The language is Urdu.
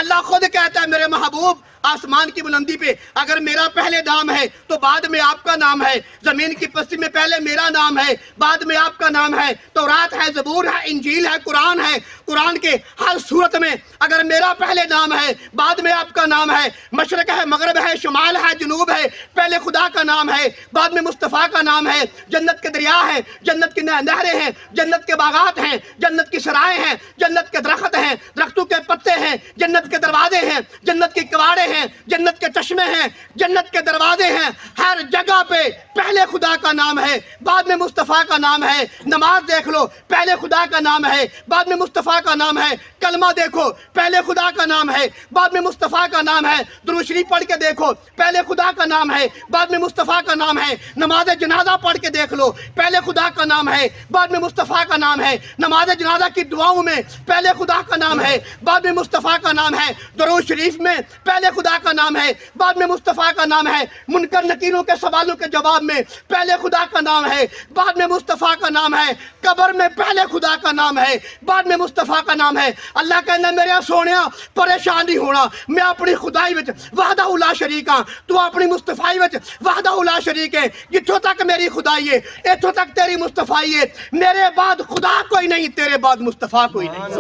اللہ خود کہتا ہے میرے محبوب آسمان کی بلندی پہ اگر میرا پہلے نام ہے تو بعد میں آپ کا نام ہے، زمین کی پستی میں پہلے میرا نام ہے بعد میں آپ کا نام ہے، تورات ہے، زبور ہے، انجیل ہے، قرآن کے ہر صورت میں اگر میرا پہلے نام ہے بعد میں آپ کا نام ہے، مشرق ہے، مغرب ہے، شمال ہے، جنوب ہے، پہلے خدا کا نام ہے بعد میں مصطفیٰ کا نام ہے، جنت کے دریا ہیں، جنت کی نہریں ہیں، جنت کے باغات ہیں، جنت کی سرائے ہیں، جنت کے درخت ہیں، درختوں کے پتے ہیں، جنت کے دروازے ہیں، جنت کے کواڑے ہیں، جنت کے چشمے ہیں، جنت کے دروازے ہیں، ہر جگہ پہ پہلے خدا کا نام ہے بعد میں مصطفیٰ کا نام ہے۔ نماز دیکھ لو پہلے خدا کا نام ہے بعد میں مصطفیٰ کا نام ہے، کلمہ دیکھو پہلے خدا کا نام ہے بعد میں مصطفیٰ کا نام ہے، درود شریف پڑھ کے دیکھو پہلے خدا کا نام ہے بعد میں مصطفیٰ کا نام ہے، نماز جنازہ پڑھ کے دیکھ لو پہلے خدا کا نام ہے بعد میں مصطفیٰ کا نام ہے، نماز جنازہ کی دعاؤں میں پہلے خدا کا نام ہے بعد میں مصطفیٰ کا نام ہے، درود شریف میں پہلے خدا کا نام ہے بعد میں مصطفیٰ کا نام ہے، منکر نکیروں کے سوالوں کے جواب میں پہلے خدا کا نام ہے بعد میں مصطفیٰ کا نام ہے، قبر میں پہلے خدا کا نام ہے بعد میں مصطفیٰ کا نام ہے۔ اللہ کہنا میرے سونیا پریشان نہیں ہونا، میں اپنی خدائی وچ وحدہ لا شریک ہاں، تو اپنی مصطفیٰ وچ وحدہ لا شریک ہے، جتھوں تک میری خدائی ہے اتھوں تک تیری مصطفیٰ ہے، میرے بعد خدا کوئی نہیں، تیرے بعد مصطفیٰ کوئی نہیں۔